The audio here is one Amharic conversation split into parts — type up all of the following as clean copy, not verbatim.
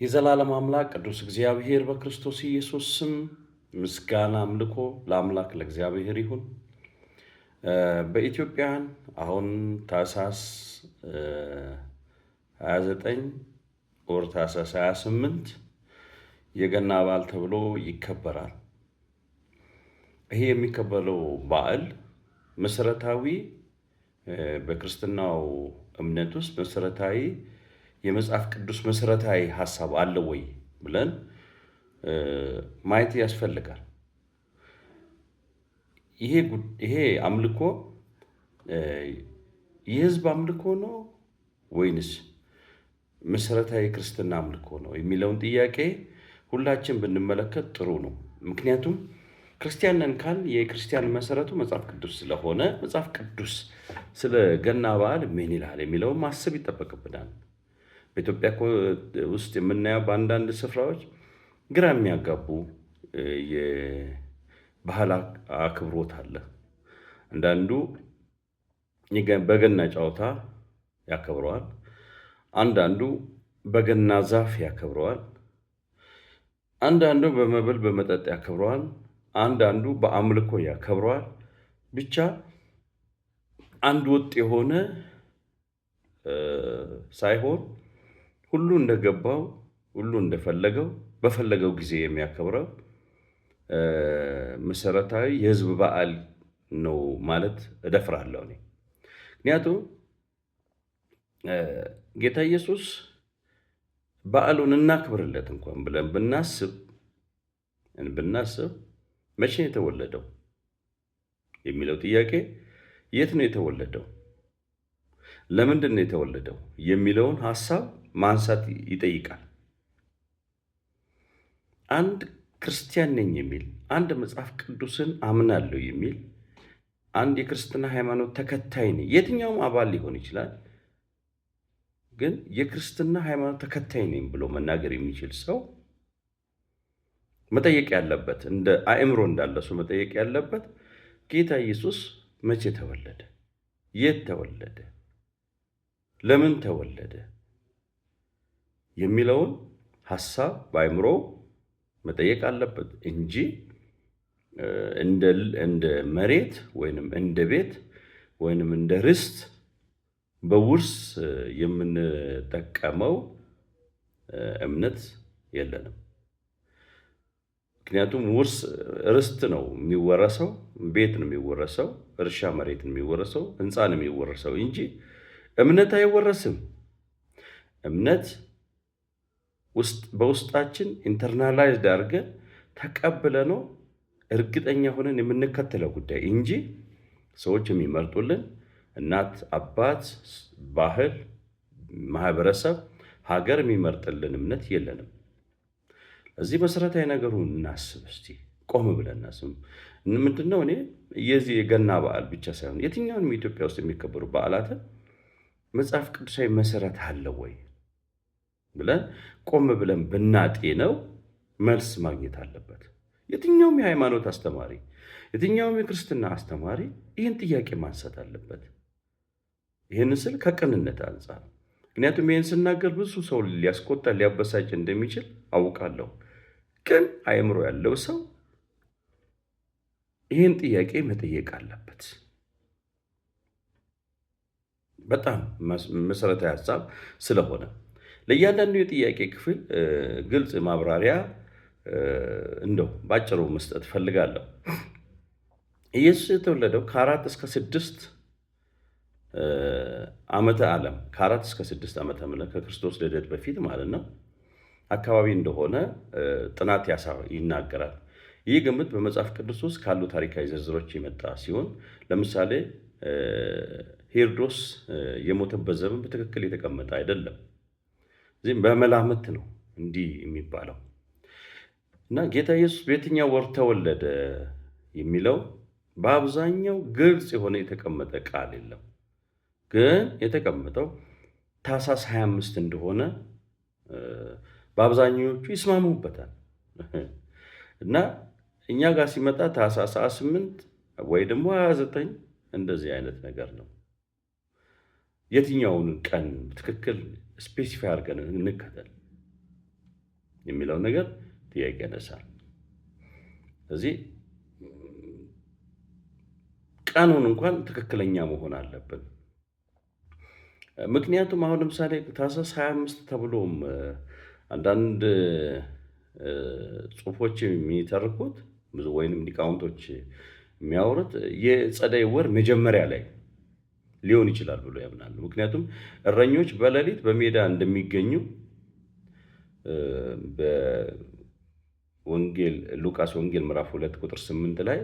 የዘላለም አምላክ ቅዱስ እግዚአብሔር በክርስቶስ ኢየሱስ ስም ምስጋና አምልኮ ለአምላክ ለእግዚአብሔር ይሁን። በኢትዮጵያን አሁን ታኅሳስ 29 ወር ታኅሳስ 28 የገና በዓል ተብሎ ይከበራል። ይሄ የሚከበረው በዓል መሰረታዊ በክርስትናው እምነት ውስጥ መሰረታዊ የመጽሐፍ ቅዱስ መሰረታዊ ሐሳብ አለ ወይ ብለን ማየት ያስፈልጋል። ይሄ አምልኮ የህዝብ አምልኮ ነው ወይንስ መሰረታዊ ክርስትና አምልኮ ነው የሚለውን ጥያቄ ሁላችን ብንመለከት ጥሩ ነው። ምክንያቱም ክርስቲያን ነን ካል የክርስቲያን መሰረቱ መጽሐፍ ቅዱስ ስለሆነ መጽሐፍ ቅዱስ ስለ ገና በዓል ምን ይላል የሚለውን ማሰብ ይጠበቅብናል። በኢትዮጵያ ውስጥ የምናየው በአንዳንድ ስፍራዎች ግራ የሚያጋቡ የባህል አክብሮት አለ። አንዳንዱ በገና ጨዋታ ያከብረዋል፣ አንዳንዱ በገና ዛፍ ያከብረዋል፣ አንዳንዱ በመብል በመጠጥ ያከብረዋል፣ አንዳንዱ በአምልኮ ያከብረዋል። ብቻ አንድ ወጥ የሆነ ሳይሆን ሁሉ እንደገባው ሁሉ እንደፈለገው በፈለገው ጊዜ የሚያከብረው መሰረታዊ የህዝብ በዓል ነው ማለት እደፍራለሁ እኔ። ምክንያቱም ጌታ ኢየሱስ በዓሉን እናክብርለት እንኳን ብለን ብናስብ መቼ ነው የተወለደው የሚለው ጥያቄ የት ነው የተወለደው፣ ለምንድን ነው የተወለደው የሚለውን ሐሳብ ማንሳት ይጠይቃል። አንድ ክርስቲያን ነኝ የሚል፣ አንድ መጽሐፍ ቅዱስን አምናለሁ የሚል፣ አንድ የክርስትና ሃይማኖት ተከታይ ነኝ፣ የትኛውም አባል ሊሆን ይችላል፣ ግን የክርስትና ሃይማኖት ተከታይ ነኝ ብሎ መናገር የሚችል ሰው መጠየቅ ያለበት፣ እንደ አእምሮ እንዳለ ሰው መጠየቅ ያለበት ጌታ ኢየሱስ መቼ ተወለደ? የት ተወለደ? ለምን ተወለደ? የሚለውን ሐሳብ በአእምሮ መጠየቅ አለበት እንጂ እንደ መሬት ወይንም እንደ ቤት ወይንም እንደ ርስት በውርስ የምንጠቀመው እምነት የለንም። ምክንያቱም ውርስ ርስት ነው የሚወረሰው፣ ቤት ነው የሚወረሰው፣ እርሻ መሬት ነው የሚወረሰው፣ ህንፃ ነው የሚወረሰው እንጂ እምነት አይወረስም። እምነት በውስጣችን ኢንተርናላይዝድ አድርገን ተቀብለነው እርግጠኛ ሆነን የምንከተለው ጉዳይ እንጂ ሰዎች የሚመርጡልን እናት፣ አባት፣ ባህል፣ ማህበረሰብ፣ ሀገር የሚመርጥልን እምነት የለንም። እዚህ መሰረታዊ ነገሩን እናስብ እስቲ፣ ቆም ብለን እናስብ። ምንድነው እኔ የዚህ የገና በዓል ብቻ ሳይሆን የትኛውንም ኢትዮጵያ ውስጥ የሚከበሩ በዓላትን መጽሐፍ ቅዱሳዊ መሰረት አለው ወይ ብለን ቆም ብለን ብናጤነው መልስ ማግኘት አለበት። የትኛውም የሃይማኖት አስተማሪ፣ የትኛውም የክርስትና አስተማሪ ይህን ጥያቄ ማንሳት አለበት። ይህን ስል ከቅንነት አንጻር፣ ምክንያቱም ይህን ስናገር ብዙ ሰው ሊያስቆጣ ሊያበሳጭ እንደሚችል አውቃለሁ። ግን አእምሮ ያለው ሰው ይህን ጥያቄ መጠየቅ አለበት። በጣም መሰረታዊ ሀሳብ ስለሆነ ለእያንዳንዱ የጥያቄ ክፍል ግልጽ ማብራሪያ እንደው ባጭሩ መስጠት ፈልጋለሁ። ኢየሱስ የተወለደው ከ4 እስከ 6 ዓመተ ዓለም ከ4 እስከ 6 ዓመተ ምህረት ከክርስቶስ ልደት በፊት ማለት ነው አካባቢ እንደሆነ ጥናት ይናገራል። ይህ ግምት በመጽሐፍ ቅዱስ ውስጥ ካሉ ታሪካዊ ዝርዝሮች የመጣ ሲሆን ለምሳሌ ሄሮድስ የሞተበት ዘመን በትክክል የተቀመጠ አይደለም። እዚህም በመላምት ነው እንዲህ የሚባለው እና ጌታ ኢየሱስ በየትኛው ወር ተወለደ የሚለው በአብዛኛው ግልጽ የሆነ የተቀመጠ ቃል የለም። ግን የተቀመጠው ታኅሳስ 25 እንደሆነ በአብዛኛዎቹ ይስማሙበታል እና እኛ ጋር ሲመጣ ታኅሳስ 28 ወይ ደግሞ 29 እንደዚህ አይነት ነገር ነው። የትኛውን ቀን በትክክል ስፔሲፋይ አድርገን እንከተል? የሚለው ነገር ጥያቄ ያነሳል። ስለዚህ ቀኑን እንኳን ትክክለኛ መሆን አለብን። ምክንያቱም አሁን ለምሳሌ ታኅሳስ 25 ተብሎም አንዳንድ ጽሑፎች የሚተርኩት ወይንም ሊቃውንቶች የሚያወሩት የጸደይ ወር መጀመሪያ ላይ ሊሆን ይችላል ብሎ ያምናሉ። ምክንያቱም እረኞች በሌሊት በሜዳ እንደሚገኙ በወንጌል ሉቃስ ወንጌል ምዕራፍ 2 ቁጥር 8 ላይ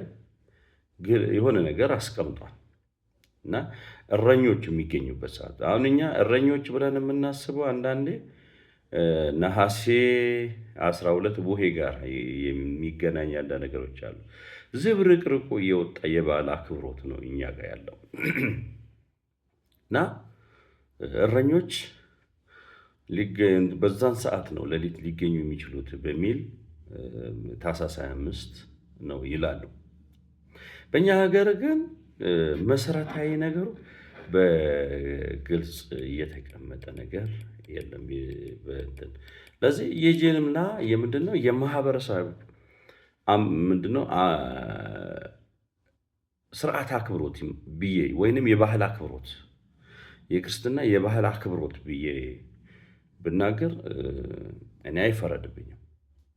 የሆነ ነገር አስቀምጧል እና እረኞች የሚገኙበት ሰዓት። አሁን እኛ እረኞች ብለን የምናስበው አንዳንዴ ነሐሴ 12 ቡሄ ጋር የሚገናኝ አንዳንድ ነገሮች አሉ። ዝብርቅርቁ እየወጣ የበዓል አክብሮት ነው እኛ ጋር ያለው እና እረኞች በዛን ሰዓት ነው ሌሊት ሊገኙ የሚችሉት በሚል ታኅሳስ 25 ነው ይላሉ። በእኛ ሀገር ግን መሰረታዊ ነገሩ በግልጽ እየተቀመጠ ነገር የለም። ለዚህ የጀምላ የምንድነው የማህበረሰብ ምንድነው ስርዓት አክብሮት ብዬ ወይንም የባህል አክብሮት የክርስትና የባህል አክብሮት ብዬ ብናገር እኔ አይፈረድብኝም።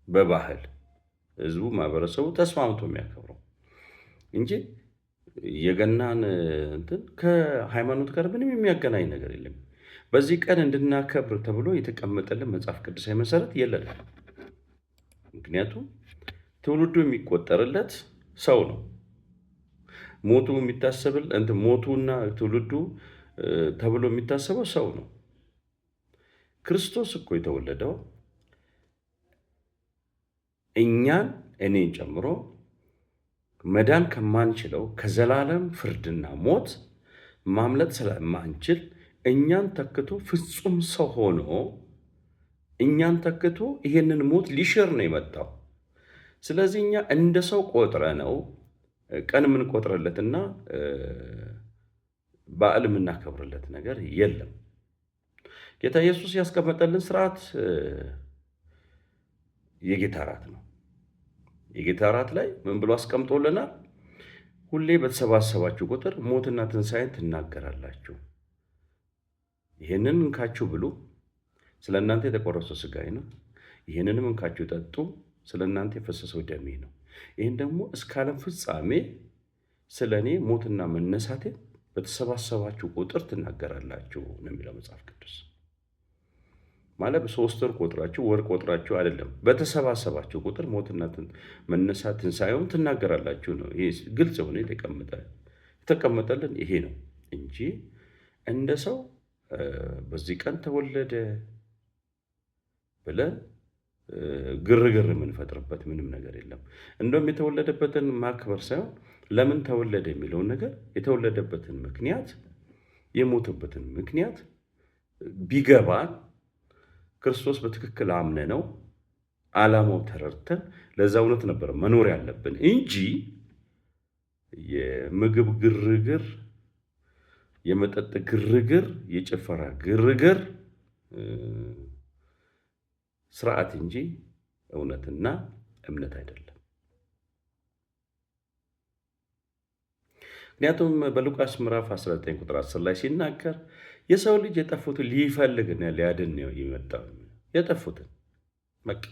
በባህል ህዝቡ ማህበረሰቡ ተስማምቶ የሚያከብረው እንጂ የገናን እንትን ከሃይማኖት ጋር ምንም የሚያገናኝ ነገር የለም። በዚህ ቀን እንድናከብር ተብሎ የተቀመጠልን መጽሐፍ ቅዱሳዊ መሰረት የለንም። ምክንያቱም ትውልዱ የሚቆጠርለት ሰው ነው። ሞቱ የሚታሰብል ሞቱና ትውልዱ ተብሎ የሚታሰበው ሰው ነው። ክርስቶስ እኮ የተወለደው እኛን እኔን ጨምሮ መዳን ከማንችለው ከዘላለም ፍርድና ሞት ማምለጥ ስለማንችል እኛን ተክቶ ፍጹም ሰው ሆኖ እኛን ተክቶ ይሄንን ሞት ሊሽር ነው የመጣው። ስለዚህ እኛ እንደ ሰው ቆጥረ ነው ቀን የምንቆጥረለትና በዓል የምናከብርለት ነገር የለም። ጌታ ኢየሱስ ያስቀመጠልን ስርዓት የጌታ እራት ነው። የጌታ እራት ላይ ምን ብሎ አስቀምጦልናል? ሁሌ በተሰባሰባችሁ ቁጥር ሞትና ትንሣኤን ትናገራላችሁ። ይህንን እንካችሁ ብሉ፣ ስለ እናንተ የተቆረሰው ሥጋዬ ነው። ይህንንም እንካችሁ ጠጡ፣ ስለ እናንተ የፈሰሰው ደሜ ነው። ይህን ደግሞ እስከ ዓለም ፍጻሜ ስለ እኔ ሞትና መነሳቴን በተሰባሰባችሁ ቁጥር ትናገራላችሁ ነው የሚለው መጽሐፍ ቅዱስ። ማለት 3 ወር ቆጥራችሁ ወር ቆጥራችሁ አይደለም፣ በተሰባሰባችሁ ቁጥር ሞትና መነሳት ትንሣኤውን ትናገራላችሁ ነው። ይሄ ግልጽ ሆነ የተቀመጠልን ይሄ ነው እንጂ እንደ ሰው በዚህ ቀን ተወለደ ብለን ግርግር የምንፈጥርበት ምንም ነገር የለም። እንደውም የተወለደበትን ማክበር ሳይሆን ለምን ተወለደ የሚለውን ነገር የተወለደበትን ምክንያት የሞተበትን ምክንያት ቢገባን ክርስቶስ በትክክል አምነ ነው ዓላማው ተረድተን ለዛ እውነት ነበር መኖር ያለብን እንጂ የምግብ ግርግር፣ የመጠጥ ግርግር፣ የጭፈራ ግርግር ስርዓት እንጂ እውነትና እምነት አይደለም። ምክንያቱም በሉቃስ ምዕራፍ 19 ቁጥር 10 ላይ ሲናገር የሰው ልጅ የጠፉትን ሊፈልግና ሊያድን ነው የመጣው። የጠፉትን በቃ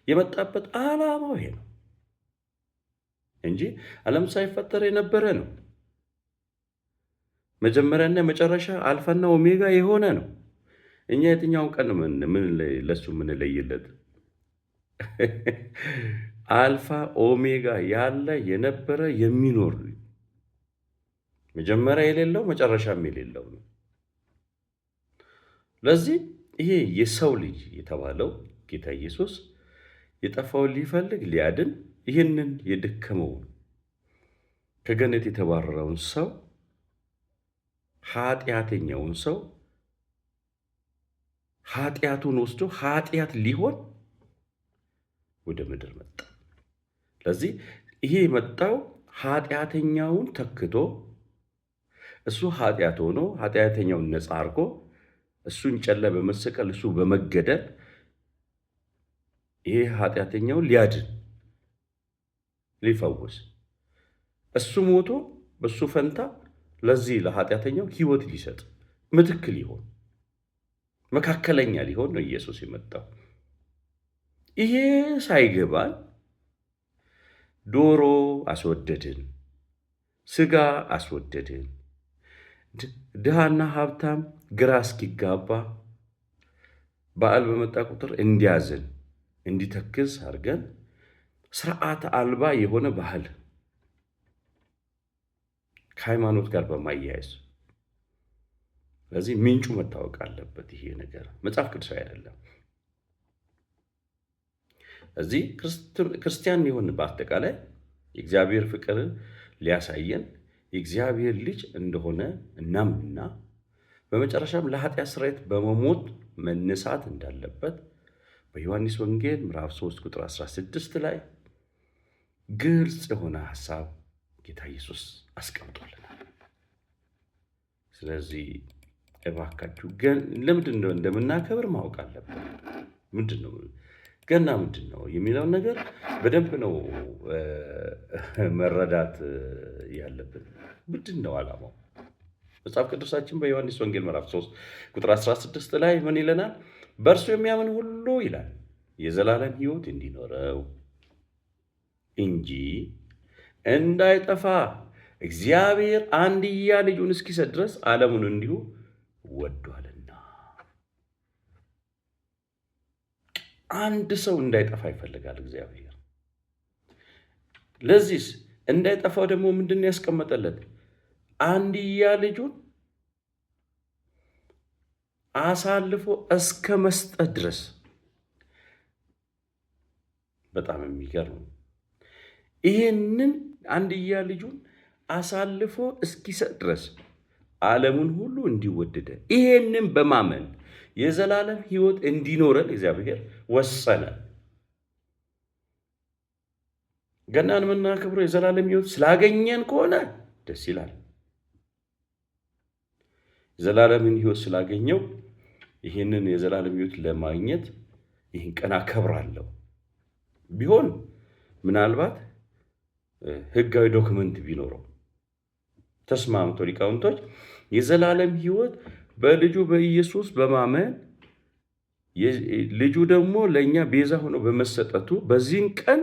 የመጣበት ዓላማው ይሄ ነው እንጂ ዓለም ሳይፈጠር የነበረ ነው። መጀመሪያና መጨረሻ አልፋና ኦሜጋ የሆነ ነው። እኛ የትኛውን ቀን ምን ለሱ የምንለይለት? አልፋ ኦሜጋ ያለ የነበረ የሚኖር መጀመሪያ የሌለው መጨረሻም የሌለው ነው። ለዚህ ይሄ የሰው ልጅ የተባለው ጌታ ኢየሱስ የጠፋውን ሊፈልግ ሊያድን ይህንን የደከመውን ከገነት የተባረረውን ሰው ኃጢአተኛውን ሰው ኃጢአቱን ወስዶ ኃጢአት ሊሆን ወደ ምድር መጣ። ስለዚህ ይሄ የመጣው ኃጢአተኛውን ተክቶ እሱ ኃጢአት ሆኖ ኃጢአተኛውን ነፃ አድርጎ እሱን ጨለ በመሰቀል እሱ በመገደል ይሄ ኃጢአተኛውን ሊያድን ሊፈውስ እሱ ሞቶ በሱ ፈንታ ለዚህ ለኃጢአተኛው ሕይወት ሊሰጥ ምትክ ሊሆን መካከለኛ ሊሆን ነው ኢየሱስ የመጣው። ይሄ ሳይገባን ዶሮ አስወደድን፣ ስጋ አስወደድን፣ ድሃና ሀብታም ግራ እስኪጋባ በዓል በመጣ ቁጥር እንዲያዝን እንዲተክዝ አድርገን ስርዓት አልባ የሆነ ባህል ከሃይማኖት ጋር በማያያዝ ስለዚህ ምንጩ መታወቅ አለበት። ይሄ ነገር መጽሐፍ ቅዱሳዊ አይደለም። እዚህ ክርስቲያን የሆን በአጠቃላይ የእግዚአብሔር ፍቅር ሊያሳየን የእግዚአብሔር ልጅ እንደሆነ እናምንና በመጨረሻም ለኃጢአት ስርየት በመሞት መነሳት እንዳለበት በዮሐንስ ወንጌል ምዕራፍ 3 ቁጥር 16 ላይ ግልጽ የሆነ ሐሳብ ጌታ ኢየሱስ አስቀምጦልናል። ስለዚህ እባካችሁ ለምንድን ነው እንደምናከብር ማወቅ አለብን። ምንድን ነው ገና ምንድን ነው የሚለውን ነገር በደንብ ነው መረዳት ያለብን። ምንድን ነው ዓላማው? መጽሐፍ ቅዱሳችን በዮሐንስ ወንጌል ምዕራፍ 3 ቁጥር 16 ላይ ምን ይለናል? በእርሱ የሚያምን ሁሉ ይላል የዘላለም ሕይወት እንዲኖረው እንጂ እንዳይጠፋ እግዚአብሔር አንድያ ልጁን እስኪሰጥ ድረስ ዓለሙን እንዲሁ ወዷልና። አንድ ሰው እንዳይጠፋ ይፈልጋል እግዚአብሔር። ለዚህስ እንዳይጠፋው ደግሞ ምንድን ነው ያስቀመጠለት? አንድያ ልጁን አሳልፎ እስከ መስጠት ድረስ። በጣም የሚገርም። ይህንን አንድያ ልጁን አሳልፎ እስኪሰጥ ድረስ ዓለሙን ሁሉ እንዲወደደ ይሄንን በማመን የዘላለም ሕይወት እንዲኖረን እግዚአብሔር ወሰነ። ገናን የምናከብረው የዘላለም ሕይወት ስላገኘን ከሆነ ደስ ይላል። የዘላለምን ሕይወት ስላገኘው ይህንን የዘላለም ሕይወት ለማግኘት ይህን ቀን አከብራለሁ ቢሆን ምናልባት ሕጋዊ ዶክመንት ቢኖረው ተስማምቶ ሊቃውንቶች የዘላለም ሕይወት በልጁ በኢየሱስ በማመን ልጁ ደግሞ ለእኛ ቤዛ ሆኖ በመሰጠቱ በዚህን ቀን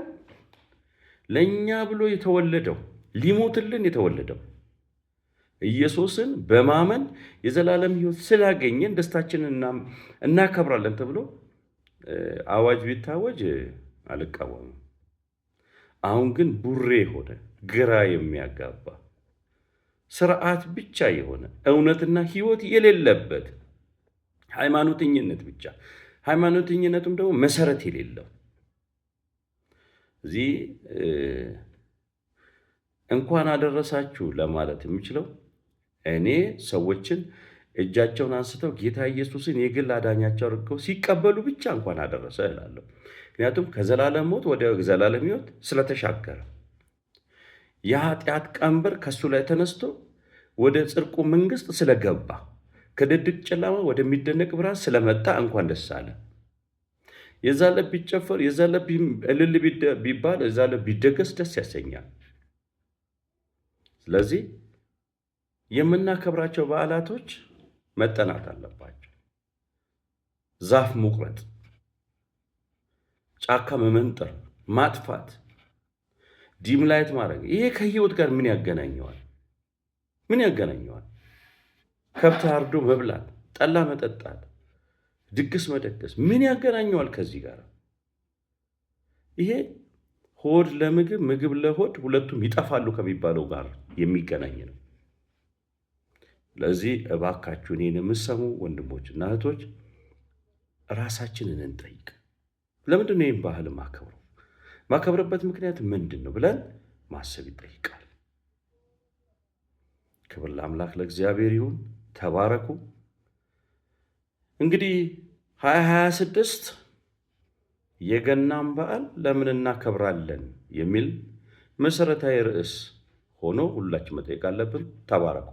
ለእኛ ብሎ የተወለደው ሊሞትልን የተወለደው ኢየሱስን በማመን የዘላለም ሕይወት ስላገኘን ደስታችንን እናከብራለን ተብሎ አዋጅ ቢታወጅ አልቃወምም። አሁን ግን ቡሬ የሆነ ግራ የሚያጋባ ስርዓት ብቻ የሆነ እውነትና ሕይወት የሌለበት ሃይማኖተኝነት ብቻ፣ ሃይማኖተኝነቱም ደግሞ መሰረት የሌለው እዚህ እንኳን አደረሳችሁ ለማለት የምችለው እኔ ሰዎችን እጃቸውን አንስተው ጌታ ኢየሱስን የግል አዳኛቸው አድርገው ሲቀበሉ ብቻ እንኳን አደረሰ እላለሁ። ምክንያቱም ከዘላለም ሞት ወደ ዘላለም ሕይወት ስለተሻገረ የኃጢአት ቀንበር ከሱ ላይ ተነስቶ ወደ ጽድቁ መንግስት ስለገባ ከድቅድቅ ጨለማ ወደሚደነቅ ብርሃን ስለመጣ እንኳን ደስ አለ። የዛለ ቢጨፈር የዛለ እልል ቢባል የዛለ ቢደገስ ደስ ያሰኛል። ስለዚህ የምናከብራቸው በዓላቶች መጠናት አለባቸው። ዛፍ መቁረጥ፣ ጫካ መመንጠር፣ ማጥፋት፣ ዲም ላይት ማድረግ ይሄ ከህይወት ጋር ምን ያገናኘዋል? ምን ያገናኘዋል? ከብት አርዶ መብላት፣ ጠላ መጠጣት፣ ድግስ መደገስ ምን ያገናኘዋል ከዚህ ጋር? ይሄ ሆድ ለምግብ ምግብ ለሆድ ሁለቱም ይጠፋሉ ከሚባለው ጋር የሚገናኝ ነው። ለዚህ እባካችሁ እኔን የምትሰሙ ወንድሞችና እህቶች ራሳችንን እንጠይቅ። ለምንድን ነው ይህን ባህል ማከብረበት ምክንያት ምንድን ነው ብለን ማሰብ ይጠይቃል። ክብር ለአምላክ ለእግዚአብሔር ይሁን። ተባረኩ። እንግዲህ 2026 የገናን በዓል ለምን እናከብራለን የሚል መሰረታዊ ርዕስ ሆኖ ሁላችን መጠየቅ አለብን። ተባረኩ።